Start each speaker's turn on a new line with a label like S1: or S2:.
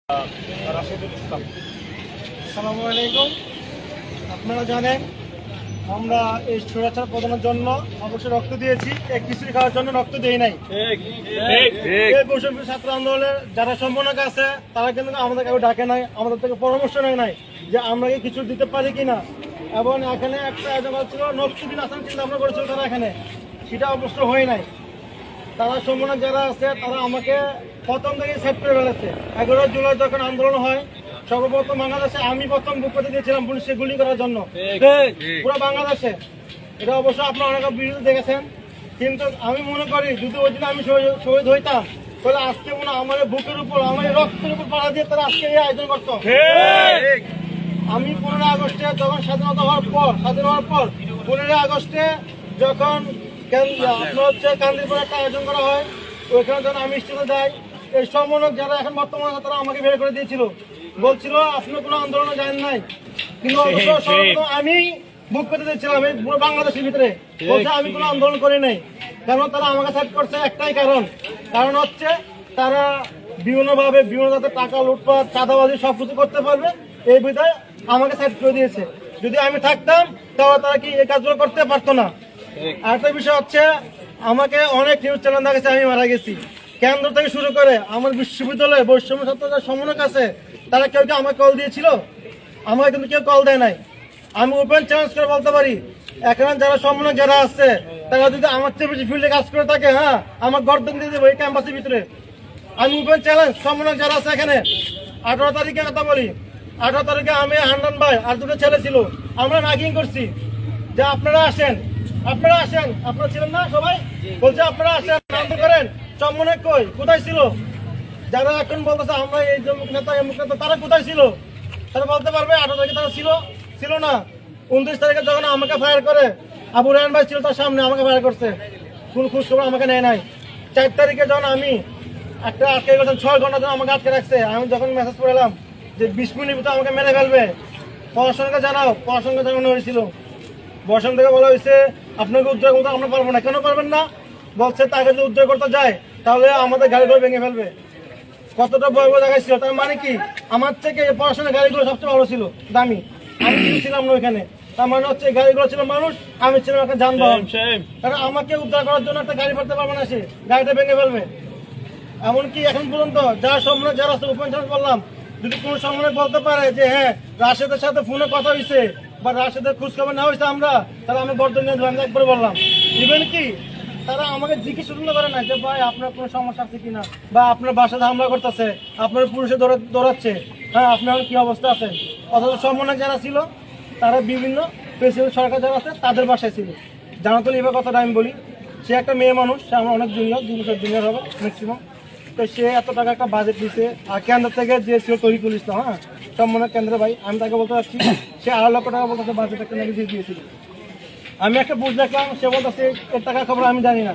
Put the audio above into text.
S1: রাশেদুল ইসলাম। আসসালামু আলাইকুম। আপনারা জানেন আমরা এই স্বৈরাচার পতনের জন্য অবশ্যই রক্ত দিয়েছি, এক খিচুড়ি খাওয়ার জন্য রক্ত দেই নাই। এই বৈষম্য ছাত্র আন্দোলনের যারা সম্মানক আছে তারা কিন্তু আমাদের কেউ ডাকে নাই, আমাদের থেকে পরামর্শ নেয় নাই যে আমরা কি কিছু দিতে পারি কিনা। এবং এখানে একটা আয়োজন ছিল নকশিদিন আসান চিন্তা ভাবনা করেছিল তারা এখানে, সেটা অবশ্য হয় নাই। তারা সম্মানক যারা আছে তারা আমাকে প্রথম থেকে সেট করে ফেলেছে। 11 জুলাই যখন আন্দোলন হয় সর্বপ্রথম বাংলাদেশে আমি প্রথম বুক করতে দিয়েছিলাম পুলিশকে গুলি করার জন্য, পুরো বাংলাদেশে। এটা অবশ্য আপনারা অনেক ভিডিও দেখেছেন। কিন্তু আমি মনে করি যদি ওই দিন আমি শহীদ হইতাম তাহলে আজকে মনে আমার বুকের উপর আমার রক্তের উপর পাড়া দিয়ে তারা আজকে এই আয়োজন করতো। আমি 15 আগস্টে যখন স্বাধীনতা হওয়ার পর 15 আগস্টে যখন আপনার হচ্ছে কান্দিরপুরে একটা আয়োজন করা হয়, ওইখানে যখন আমি স্টেজে যাই, এই সম্মানক যারা এখন বর্তমানে তারা আমাকে বের করে দিয়েছিল, বলছিল আপনি কোনো আন্দোলনে যান নাই। কিন্তু আমি বুক করতে দিয়েছিলাম এই পুরো বাংলাদেশের ভিতরে, বলছে আমি কোনো আন্দোলন করি নাই। কারণ তারা আমাকে সাইড করছে একটাই কারণ হচ্ছে তারা বিভিন্নভাবে বিভিন্ন জাতের টাকা লুটপাট চাঁদাবাজি সবকিছু করতে পারবে, এই বিধায় আমাকে সাইড করে দিয়েছে। যদি আমি থাকতাম তাহলে তারা কি এই কাজগুলো করতে পারতো না। আরেকটা বিষয় হচ্ছে আমাকে অনেক নিউজ চ্যানেল দেখেছে আমি মারা গেছি, কেন্দ্র থেকে শুরু করে আমার বিশ্ববিদ্যালয়ে বৈষম্য ছাত্রদের সমন্বয়ক আছে তারা কেউ কি আমাকে কল দিয়েছিল? আমাকে কিন্তু কেউ কল দেয় নাই। আমি ওপেন চ্যালেঞ্জ করে বলতে পারি এখানে যারা সমন্বয়ক যারা আছে তারা যদি আমার চেয়ে বেশি ফিল্ডে কাজ করে থাকে, হ্যাঁ আমার গর্দন দিয়ে দেবো এই ক্যাম্পাসের ভিতরে। আমি ওপেন চ্যালেঞ্জ সমন্বয়ক যারা আছে এখানে। 18 তারিখে কথা বলি, 18 তারিখে আমি হান্নান ভাই আর দুটো ছেলে ছিল, আমরা মাইকিং করছি যে আপনারা আসেন আপনারা ছিলেন না সবাই, বলছে আপনারা আসেন আন্দোলন করেন। সমন্বয়ক কই কোথায় ছিল? যারা এখন বলতেছে আমরা এই মুখ নেতা তারা কোথায় ছিল? তারা বলতে পারবে 18 তারিখে তারা ছিল না। 29 তারিখে যখন আমাকে ফায়ার করে আবু রায়হান ভাই ছিল তার সামনে, আমাকে ফায়ার করছে, কোন খোঁজ খবর আমাকে নেয় নাই। 4 তারিখে যখন আমি একটা আটকে গেছেন 6 ঘন্টা যখন আমাকে আটকে রাখছে, আমি যখন মেসেজ করলাম যে 20 মিনিট ভিতরে আমাকে মেরে ফেলবে, পড়াশোনাকে জানাও, পড়াশোনাকে জানানো হয়েছিল। বসন থেকে বলা হয়েছে আপনাকে উদ্ধার করতে আমরা পারবো না। কেন পারবেন না? বলছে তাকে যদি উদ্ধার করতে যায় তাহলে আমাদের গাড়িগুলো ভেঙে ফেলবে। কতটা ভয় দেখাইছিল, তার মানে কি আমার থেকে পড়াশোনার গাড়িগুলো সবচেয়ে ভালো ছিল, দামি। আমি ছিলাম না ওইখানে, তার মানে হচ্ছে গাড়িগুলো ছিল মানুষ, আমি ছিলাম একটা যানবাহন। কারণ আমাকে উদ্ধার করার জন্য একটা গাড়ি পাঠাতে পারবে না, সে গাড়িটা ভেঙে ফেলবে। এমনকি এখন পর্যন্ত যারা সম্মানে যারা ওপেন চ্যালেঞ্জ বললাম, যদি কোনো সম্মানে বলতে পারে যে হ্যাঁ রাশেদের সাথে ফোনে কথা হয়েছে বা রাশেদের খোঁজ খবর নেওয়া হয়েছে আমরা, তাহলে আমি গর্দন নিয়ে আমি একবার বললাম। ইভেন কি তারা আমাকে জিজ্ঞেস শুরু করে না যে ভাই আপনার কোনো সমস্যা আছে কিনা, বা আপনার বাসায় হামলা করতেছে, আপনার পুরুষে দৌড়াচ্ছে, হ্যাঁ আপনার কি অবস্থা আছে। অথচ সম্মানক যারা ছিল তারা বিভিন্ন প্রেসিডেন্ট সরকার যারা আছে তাদের বাসায় ছিল। জানাতুল ইভা কথাটা আমি বলি, সে একটা মেয়ে মানুষ, সে আমার অনেক জুনিয়র হবে ম্যাক্সিমাম। তো সে এত টাকা একটা বাজেট দিচ্ছে, আর কেন্দ্র থেকে যে ছিল তরিকুল ইসলাম, হ্যাঁ সম্মানক কেন্দ্র ভাই, আমি তাকে বলতে পারছি সে 2.5 লক্ষ টাকা বলতে বাজেট একটা নাকি দিয়ে দিয়েছিল। আমি একটা বুঝ দেখলাম, সে বলতেছে এর টাকা খবর আমি জানি না।